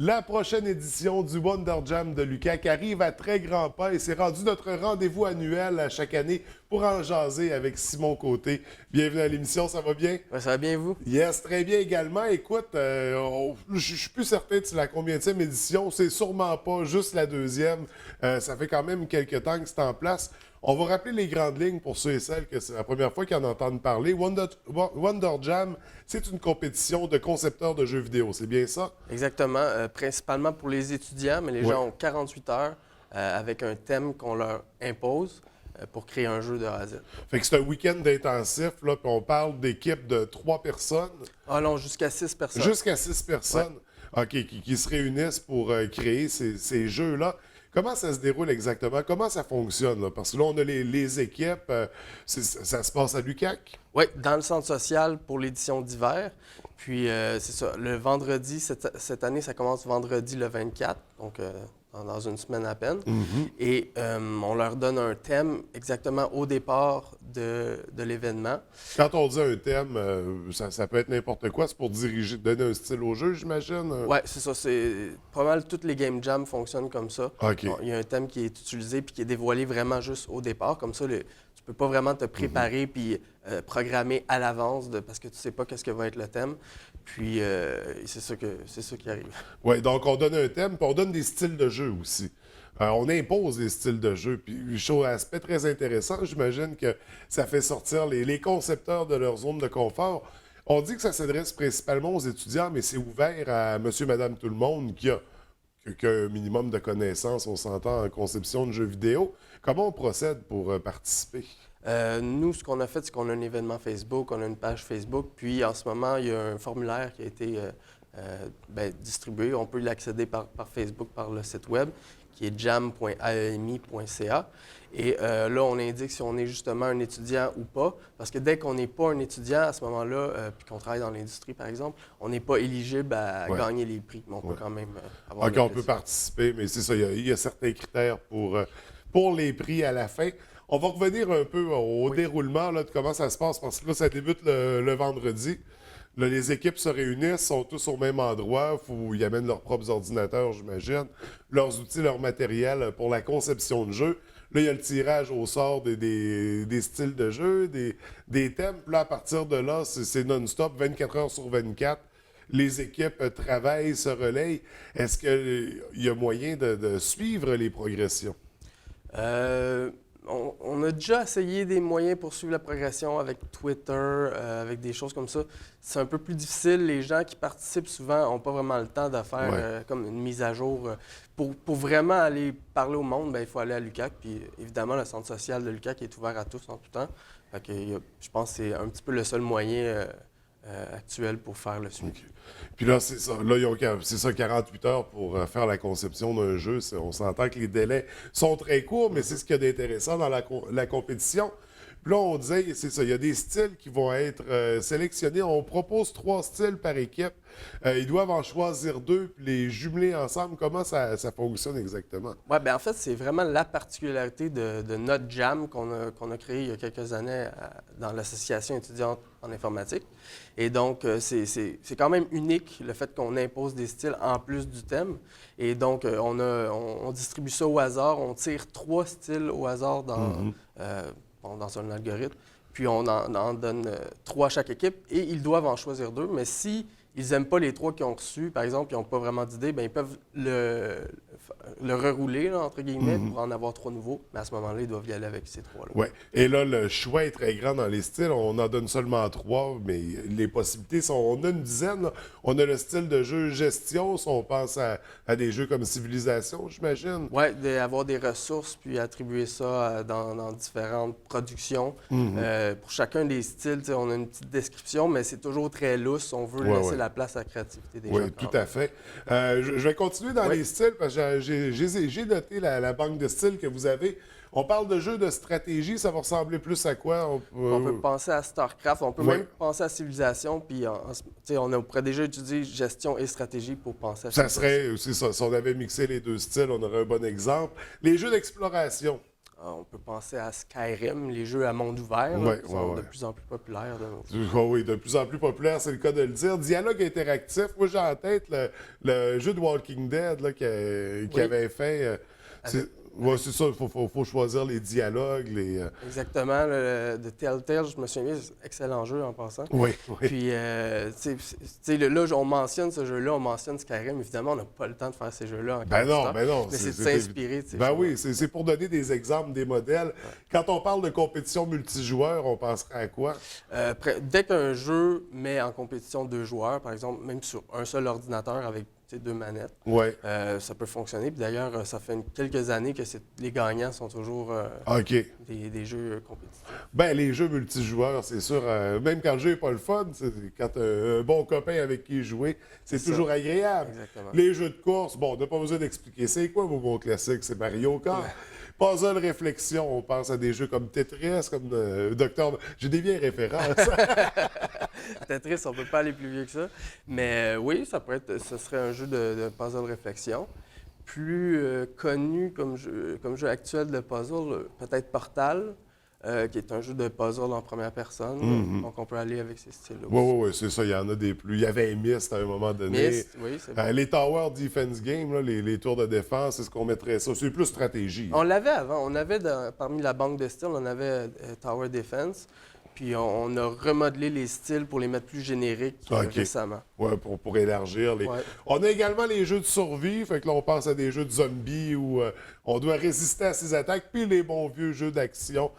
La prochaine édition du Wonder Jam de l'UQAC arrive à très grands pas et c'est rendu notre rendez-vous annuel à chaque année pour en jaser avec Simon Côté. Bienvenue à l'émission, ça va bien? Ouais, ça va bien, vous? Yes, très bien également. Écoute, je suis plus certain de c'est la combienième édition. C'est sûrement pas juste la deuxième. Ça fait quand même quelques temps que c'est en place. On va rappeler les grandes lignes pour ceux et celles que c'est la première fois qu'ils en entendent parler. Wonder Jam, c'est une compétition de concepteurs de jeux vidéo, c'est bien ça? Exactement. Principalement pour les étudiants, mais les gens ont 48 heures avec un thème qu'on leur impose pour créer un jeu de A à Z. Fait que c'est un week-end intensif, là, puis on parle d'équipes de 3 personnes. Ah non, jusqu'à 6 personnes. Jusqu'à 6 personnes, OK, qui se réunissent pour créer ces jeux-là. Comment ça se déroule exactement? Comment ça fonctionne? Là? Parce que là, on a les équipes. Ça se passe à l'UQAC? Oui, dans le centre social pour l'édition d'hiver. Puis, c'est ça, le vendredi, cette année, ça commence vendredi le 24, donc dans une semaine à peine. Et on leur donne un thème exactement au départ de l'événement. Quand on dit un thème, ça peut être n'importe quoi. C'est pour diriger, donner un style au jeu, j'imagine? Oui, c'est ça. C'est pas mal toutes les game jams fonctionnent comme ça. OK. Bon, il y a un thème qui est utilisé puis qui est dévoilé vraiment juste au départ. Comme ça, tu peux pas vraiment te préparer puis programmer à l'avance parce que tu sais pas qu'est-ce que va être le thème. Puis c'est ça qui arrive. Oui, donc on donne un thème, puis on donne des styles de jeu aussi. On impose des styles de jeu. Puis, chose, aspect très intéressant, j'imagine que ça fait sortir les concepteurs de leur zone de confort. On dit que ça s'adresse principalement aux étudiants, mais c'est ouvert à monsieur, madame, tout le monde qui a un minimum de connaissances, on s'entend, en conception de jeux vidéo. Comment on procède pour participer? Nous, ce qu'on a fait, c'est qu'on a un événement Facebook, on a une page Facebook, puis en ce moment, il y a un formulaire qui a été distribué. On peut l'accéder par Facebook, par le site web, qui est jam.aemi.ca. Et là, on indique si on est justement un étudiant ou pas, parce que dès qu'on n'est pas un étudiant, à ce moment-là, puis qu'on travaille dans l'industrie, par exemple, on n'est pas éligible à gagner les prix, mais on peut quand même avoir OK, on peut participer, mais c'est ça, il y a certains critères pour les prix à la fin. On va revenir un peu au déroulement là, de comment ça se passe, parce que là, ça débute le vendredi. Là, les équipes se réunissent, sont tous au même endroit. Ils amènent leurs propres ordinateurs, j'imagine, leurs outils, leur matériel pour la conception de jeu. Là, il y a le tirage au sort des styles de jeu, des thèmes. Puis là, à partir de là, c'est non-stop, 24 heures sur 24. Les équipes travaillent, se relayent. Est-ce qu'il y a moyen de suivre les progressions? On a déjà essayé des moyens pour suivre la progression avec Twitter, avec des choses comme ça. C'est un peu plus difficile. Les gens qui participent souvent n'ont pas vraiment le temps de faire comme une mise à jour. Pour vraiment aller parler au monde, il faut aller à l'UQAC. Puis évidemment, le centre social de l'UQAC est ouvert à tous en tout temps. Fait que, je pense que c'est un petit peu le seul moyen actuel pour faire le suivi. Okay. Puis là, c'est ça. Là, c'est ça, 48 heures pour faire la conception d'un jeu. On s'entend que les délais sont très courts, mais c'est ce qu'il y a d'intéressant dans la compétition. Puis là, on disait, c'est ça, il y a des styles qui vont être sélectionnés. On propose 3 styles par équipe. Ils doivent en choisir 2 puis les jumeler ensemble. Comment ça fonctionne exactement? Oui, bien en fait, c'est vraiment la particularité de notre jam qu'on a créé il y a quelques années dans l'Association étudiante en informatique. Et donc, c'est quand même unique le fait qu'on impose des styles en plus du thème. Et donc, on distribue ça au hasard. On tire 3 styles au hasard dans un algorithme. Puis, on en donne 3 à chaque équipe et ils doivent en choisir 2. Mais si ils n'aiment pas les 3 qu'ils ont reçus, par exemple, ils n'ont pas vraiment d'idée, bien, ils peuvent le rerouler, là, entre guillemets, pour en avoir 3 nouveaux. Mais à ce moment-là, ils doivent y aller avec ces 3-là. Oui. Et là, le choix est très grand dans les styles. On en donne seulement 3, mais les possibilités sont... On a une dizaine. Là. On a le style de jeu gestion, si on pense à des jeux comme Civilisation, j'imagine. Oui, d'avoir des ressources, puis attribuer ça dans différentes productions. Pour chacun des styles, on a une petite description, mais c'est toujours très lousse. On veut laisser la place à la créativité des gens. Oui, tout à fait. Je vais continuer dans les styles, parce que j'ai noté la banque de styles que vous avez. On parle de jeux de stratégie, ça va ressembler plus à quoi? On peut penser à StarCraft, on peut même penser à Civilisation, puis on pourrait déjà utiliser gestion et stratégie pour penser à ça. Ça serait, c'est ça, si on avait mixé les 2 styles, on aurait un bon exemple. Les jeux d'exploration. On peut penser à Skyrim, les jeux à monde ouvert, Ouais, qui sont ouais, de ouais. plus en plus populaires de nos jours. Oui, de plus en plus populaire, c'est le cas de le dire. Dialogue interactif, moi j'ai en tête le jeu de Walking Dead là, qui Oui, avait fait. avec, Ouais, c'est ça, faut choisir les dialogues, exactement. De Telltale, je me souviens, c'est un excellent jeu en passant. Oui, oui. Puis, tu sais, là, on mentionne ce jeu-là, on mentionne Skyrim. Évidemment, on n'a pas le temps de faire ces jeux-là en 48 heures. Ben non. Mais c'est de s'inspirer de ces Ben choses. oui, c'est pour donner des exemples, des modèles. Quand on parle de compétition multijoueur, on penserait à quoi? Dès qu'un jeu met en compétition 2 joueurs, par exemple, même sur un seul ordinateur avec 2 manettes, Oui. ça peut fonctionner. Puis d'ailleurs, ça fait quelques années que les gagnants sont toujours OK. des jeux compétitifs. Ben, les jeux multijoueurs, c'est sûr, même quand le jeu n'est pas le fun, quand un bon copain avec qui jouer, c'est C'est toujours ça. agréable. Exactement. Les jeux de course, bon, on n'a pas besoin d'expliquer. C'est quoi vos bons classiques? C'est Mario Kart. Puzzle réflexion, on pense à des jeux comme Tetris, comme Docteur... J'ai des vieilles références. Tetris, on peut pas aller plus vieux que ça. Mais oui, ce serait un jeu de puzzle réflexion. Plus connu comme jeu actuel de puzzle, peut-être Portal, qui est un jeu de puzzle en première personne. Donc on peut aller avec ces styles-là Oui, aussi. oui, oui, c'est ça. Il y en a des plus. Il y avait Myst à un moment donné. Myst, oui, c'est bon. Les Tower Defense Games, là, les tours de défense, c'est ce qu'on mettrait ça. C'est plus stratégie. On l'avait avant. On avait, parmi la banque de styles, on avait Tower Defense. Puis on a remodelé les styles pour les mettre plus génériques OK. récemment. Ouais, pour élargir les. Ouais. On a également les jeux de survie, fait que là on pense à des jeux de zombies où on doit résister à ces attaques, puis les bons vieux jeux d'action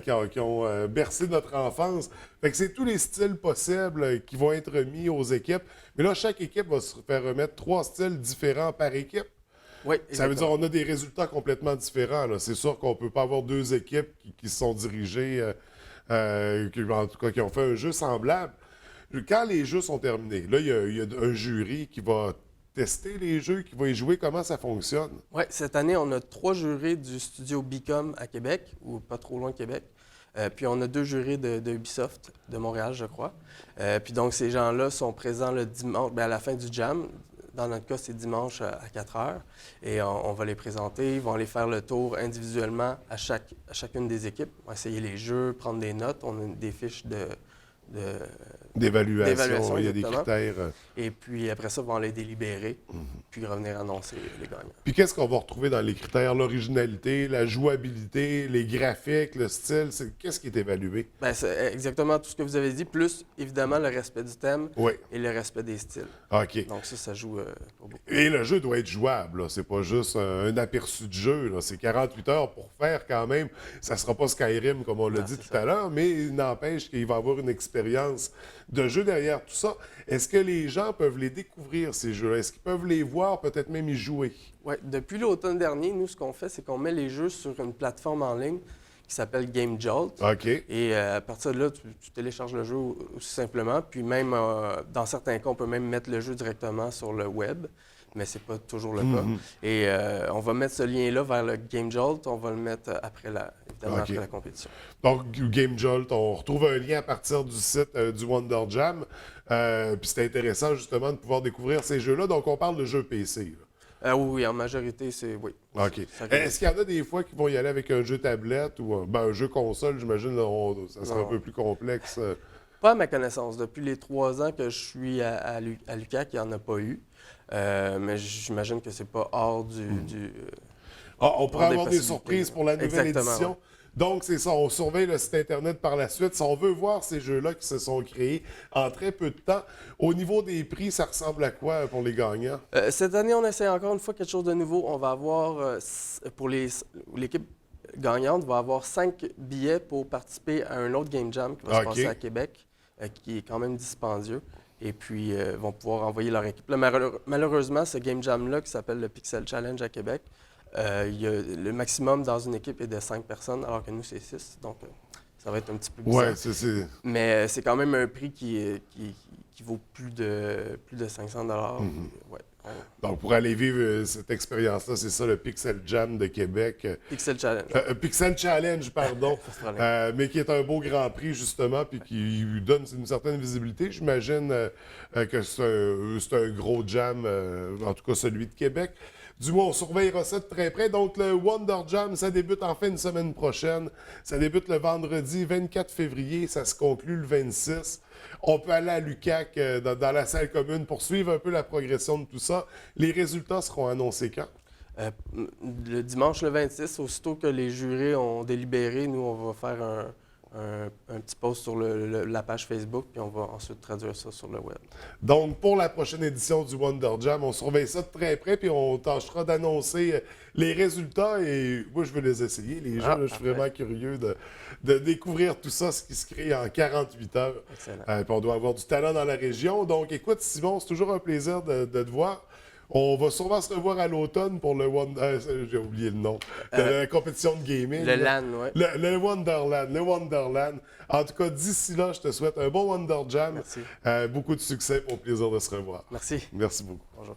qui ont bercé notre enfance. Fait que c'est tous les styles possibles qui vont être mis aux équipes. Mais là, chaque équipe va se faire remettre 3 styles différents par équipe. Oui, Ça veut dire exactement. qu'on a des résultats complètement différents, là. C'est sûr qu'on ne peut pas avoir 2 équipes qui se sont dirigées, en tout cas qui ont fait un jeu semblable. Quand les jeux sont terminés, là, il y a un jury qui va tester les jeux, qui va y jouer. Comment ça fonctionne? Oui, cette année, on a 3 jurés du studio Bicom à Québec, ou pas trop loin de Québec. Puis on a 2 jurés de Ubisoft, de Montréal, je crois. Puis donc, ces gens-là sont présents le dimanche, à la fin du jam. Dans notre cas, c'est dimanche à 4 heures. Et on va les présenter. Ils vont aller faire le tour individuellement à chacune des équipes. On va essayer les jeux, prendre des notes. On a des fiches D'évaluation, il y a des exactement. critères. Et puis après ça, ils vont les délibérer, puis revenir annoncer les gagnants. Puis qu'est-ce qu'on va retrouver dans les critères? L'originalité, la jouabilité, les graphiques, le style, qu'est-ce qui est évalué? Bien, c'est exactement tout ce que vous avez dit, plus évidemment le respect du thème Oui. et le respect des styles. OK. Donc ça joue pour beaucoup. Et le jeu doit être jouable, là. C'est pas juste un aperçu de jeu, là. C'est 48 heures pour faire quand même. Ça sera pas Skyrim, comme on l'a dit c'est tout à l'heure, mais il n'empêche qu'il va y avoir une expérience de jeu derrière tout ça. Est-ce que les gens peuvent les découvrir, ces jeux-là? Est-ce qu'ils peuvent les voir, peut-être même y jouer? Oui, depuis l'automne dernier, nous, ce qu'on fait, c'est qu'on met les jeux sur une plateforme en ligne qui s'appelle Game Jolt. OK. Et à partir de là, tu télécharges le jeu aussi simplement. Puis même, dans certains cas, on peut même mettre le jeu directement sur le web, mais c'est pas toujours le cas. Et on va mettre ce lien-là vers le Game Jolt. On va le mettre évidemment après la compétition. Donc, Game Jolt, on retrouve un lien à partir du site du Wonder Jam. Puis c'est intéressant, justement, de pouvoir découvrir ces jeux-là. Donc, on parle de jeux PC, là. Oui, en majorité, oui. OK. Est-ce qu'il y en a des fois qui vont y aller avec un jeu tablette ou un jeu console? J'imagine ça sera un peu plus complexe. Pas à ma connaissance. Depuis les 3 ans que je suis à l'UQAC, il n'y en a pas eu. Mais j'imagine que c'est pas hors du On pourrait hors avoir des possibilités. surprises pour la nouvelle Exactement, édition. ouais. Donc, c'est ça, on surveille le site Internet par la suite. Si on veut voir ces jeux-là qui se sont créés en très peu de temps, au niveau des prix, ça ressemble à quoi pour les gagnants? Cette année, on essaie encore une fois quelque chose de nouveau. On va avoir, pour l'équipe gagnante, va avoir 5 billets pour participer à un autre Game Jam qui va se passer à Québec, qui est quand même dispendieux. Et puis, vont pouvoir envoyer leur équipe. Là, malheureusement, ce Game Jam-là, qui s'appelle le Pixel Challenge à Québec, le maximum dans une équipe est de 5 personnes, alors que nous, c'est 6. Donc, ça va être un petit peu bizarre. Ouais, c'est... Mais c'est quand même un prix qui vaut plus de 500 Ouais. Donc, pour aller vivre cette expérience-là, c'est ça, le Pixel Jam de Québec. Pixel Challenge. Pixel Challenge, pardon. Pas de problème. Mais qui est un beau grand prix, justement, puis qui lui donne une certaine visibilité. J'imagine que c'est un gros jam, en tout cas celui de Québec. Du moins, on surveillera ça de très près. Donc, le Wonder Jam, ça débute en fin de semaine prochaine. Ça débute le vendredi 24 février. Ça se conclut le 26. On peut aller à l'UQAC dans la salle commune pour suivre un peu la progression de tout ça. Les résultats seront annoncés quand? Le dimanche le 26, aussitôt que les jurés ont délibéré, nous, on va faire un petit post sur la page Facebook, puis on va ensuite traduire ça sur le web. Donc, pour la prochaine édition du Wonder Jam, on surveille ça de très près, puis on tâchera d'annoncer les résultats. Et moi, je veux les essayer, les jeux. Là, je suis vraiment curieux de découvrir tout ça, ce qui se crée en 48 heures. Excellent. Puis on doit avoir du talent dans la région. Donc, écoute, Simon, c'est toujours un plaisir de te voir. On va sûrement se revoir à l'automne pour le Wonder... j'ai oublié le nom. De la compétition de gaming. Le LAN, oui. Le Wonderland. Le Wonderland. En tout cas, d'ici là, je te souhaite un bon Wonder Jam. Merci. Beaucoup de succès. Au plaisir de se revoir. Merci. Merci beaucoup. Bonjour.